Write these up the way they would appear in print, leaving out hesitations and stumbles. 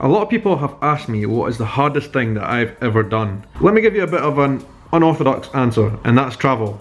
A lot of people have asked me what is the hardest thing that I've ever done. Let me give you a bit of an unorthodox answer, and that's travel.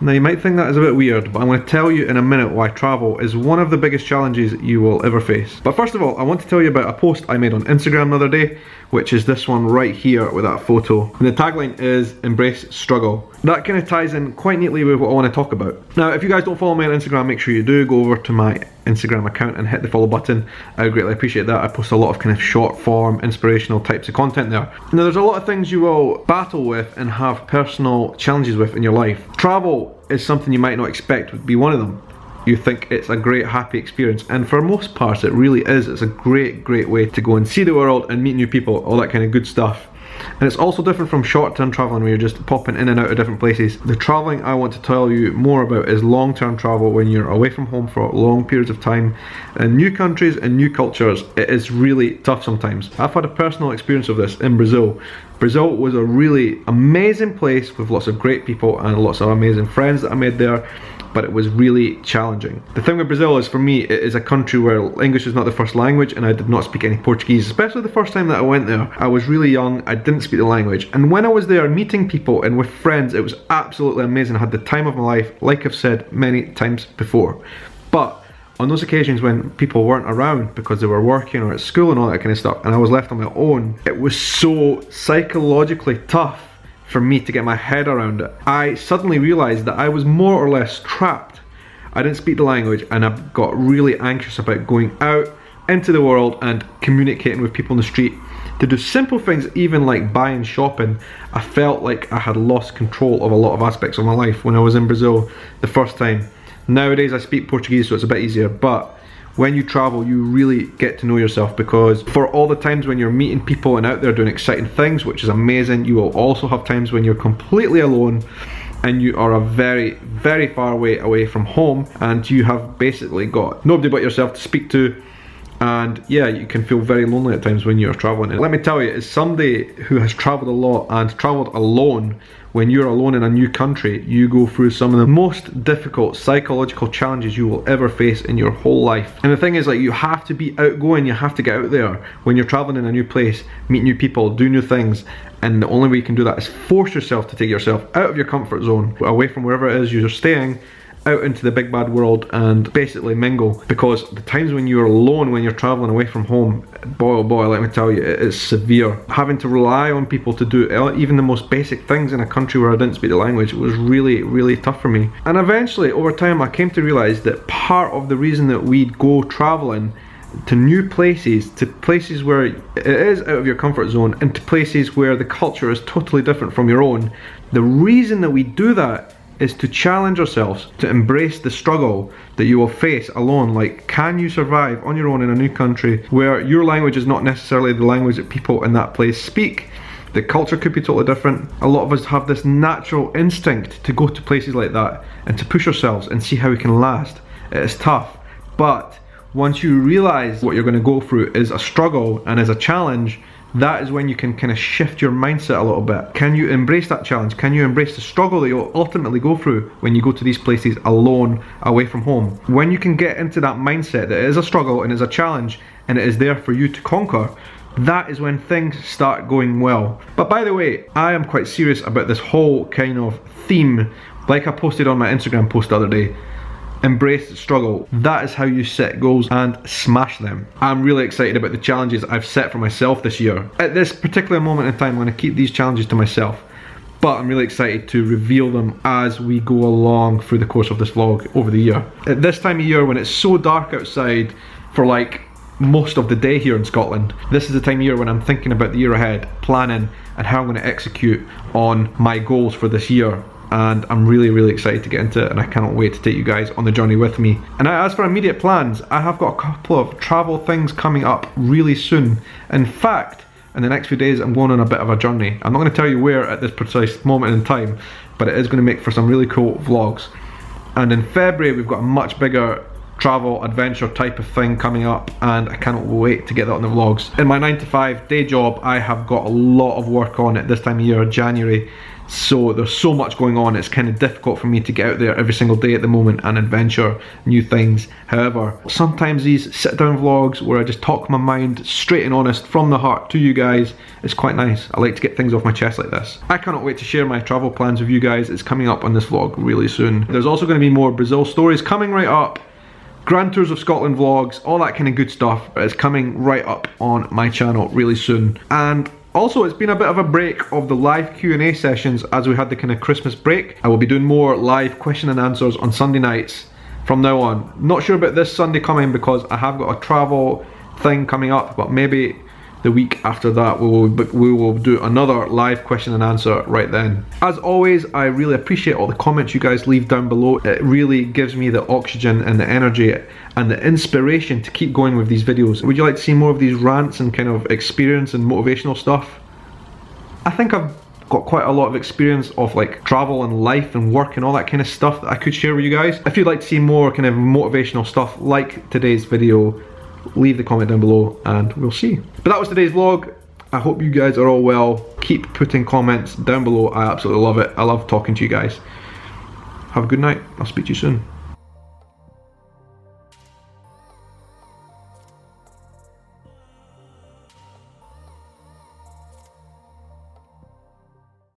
Now you might think that is a bit weird, but I'm going to tell you in a minute why travel is one of the biggest challenges you will ever face. But first of all, I want to tell you about a post I made on Instagram the other day, which is this one right here with that photo. And the tagline is "Embrace Struggle." That kind of ties in quite neatly with what I want to talk about. Now, if you guys don't follow me on Instagram, make sure you do. Go over to my Instagram account and hit the follow button. I would greatly appreciate that. I post a lot of kind of short form, inspirational types of content there. Now, there's a lot of things you will battle with and have personal challenges with in your life. Travel is something you might not expect would be one of them. You think it's a great, happy experience, and for most parts it really is. It's a great way to go and see the world and meet new people, all that kind of good stuff. And it's also different from short-term traveling where you're just popping in and out of different places. The traveling I want to tell you more about is long-term travel when you're away from home for long periods of time in new countries and new cultures. It is really tough sometimes. I've had a personal experience of this in Brazil. Brazil was a really amazing place with lots of great people and lots of amazing friends that I made there, but it was really challenging. The thing with Brazil is, for me, it is a country where English is not the first language, and I did not speak any Portuguese, especially the first time that I went there. I was really young, I didn't speak the language, and when I was there meeting people and with friends, it was absolutely amazing. I had the time of my life, like I've said many times before. But on those occasions when people weren't around because they were working or at school and all that kind of stuff, and I was left on my own, it was so psychologically tough for me to get my head around it. I suddenly realized that I was more or less trapped. I didn't speak the language, and I got really anxious about going out into the world and communicating with people in the street. To do simple things, even like buying shopping, I felt like I had lost control of a lot of aspects of my life when I was in Brazil the first time. Nowadays I speak Portuguese, so it's a bit easier, but when you travel, you really get to know yourself, because for all the times when you're meeting people and out there doing exciting things, which is amazing, you will also have times when you're completely alone and you are a very far away from home, and you have basically got nobody but yourself to speak to. And yeah, you can feel very lonely at times when you're traveling. And let me tell you, as somebody who has traveled a lot and traveled alone, when you're alone in a new country, you go through some of the most difficult psychological challenges you will ever face in your whole life. And the thing is, like, you have to be outgoing, you have to get out there when you're traveling in a new place, meet new people, do new things. And the only way you can do that is force yourself to take yourself out of your comfort zone, away from wherever it is you're staying, out into the big bad world and basically mingle. Because the times when you're alone, when you're traveling away from home, boy oh boy, let me tell you, it is severe. Having to rely on people to do even the most basic things in a country where I didn't speak the language was really tough for me. And eventually, over time, I came to realize that part of the reason that we go traveling to new places, to places where it is out of your comfort zone, and to places where the culture is totally different from your own, the reason that we do that is to challenge ourselves, to embrace the struggle that you will face alone. Like, can you survive on your own in a new country where your language is not necessarily the language that people in that place speak? The culture could be totally different. A lot of us have this natural instinct to go to places like that and to push ourselves and see how we can last. It is tough, but once you realize what you're going to go through is a struggle and is a challenge, that is when you can kind of shift your mindset a little bit. Can you embrace that challenge? Can you embrace the struggle that you'll ultimately go through when you go to these places alone, away from home? When you can get into that mindset that it is a struggle and it's a challenge and it is there for you to conquer, that is when things start going well. But by the way, I am quite serious about this whole kind of theme. Like I posted on my Instagram post the other day, embrace the struggle. That is how you set goals and smash them. I'm really excited about the challenges I've set for myself this year. At this particular moment in time, I'm going to keep these challenges to myself, but I'm really excited to reveal them as we go along through the course of this vlog over the year. At this time of year when it's so dark outside for like most of the day here in Scotland, this is the time of year when I'm thinking about the year ahead, planning and how I'm going to execute on my goals for this year. And I'm really excited to get into it, and I cannot wait to take you guys on the journey with me. And as for immediate plans, I have got a couple of travel things coming up really soon. In fact, in the next few days I'm going on a bit of a journey. I'm not going to tell you where at this precise moment in time, but it is going to make for some really cool vlogs. And in February we've got a much bigger travel adventure type of thing coming up, and I cannot wait to get that on the vlogs. In my 9 to 5 day job, I have got a lot of work on at this time of year, January, So there's so much going on, it's kind of difficult for me to get out there every single day at the moment and adventure new things. However, sometimes these sit down vlogs where I just talk my mind straight and honest from the heart to you guys, it's quite nice. I like to get things off my chest like this. I cannot wait to share my travel plans with you guys. It's coming up on this vlog really soon. There's also going to be more Brazil stories coming right up. Grand Tours of Scotland vlogs, all that kind of good stuff is coming right up on my channel really soon. And also, it's been a bit of a break of the live Q&A sessions as we had the kind of Christmas break. I will be doing more live question and answers on Sunday nights from now on. Not sure about this Sunday coming because I have got a travel thing coming up, but maybe the week after that we will do another live question and answer right then. As always, I really appreciate all the comments you guys leave down below. It really gives me the oxygen and the energy and the inspiration to keep going with these videos. Would you like to see more of these rants and kind of experience and motivational stuff? I think I've got quite a lot of experience of like travel and life and work and all that kind of stuff that I could share with you guys. If you'd like to see more kind of motivational stuff like today's video, leave the comment down below and we'll see. But that was today's vlog. I hope you guys are all well. Keep putting comments down below. I absolutely love it. I love talking to you guys. Have a good night. I'll speak to you soon.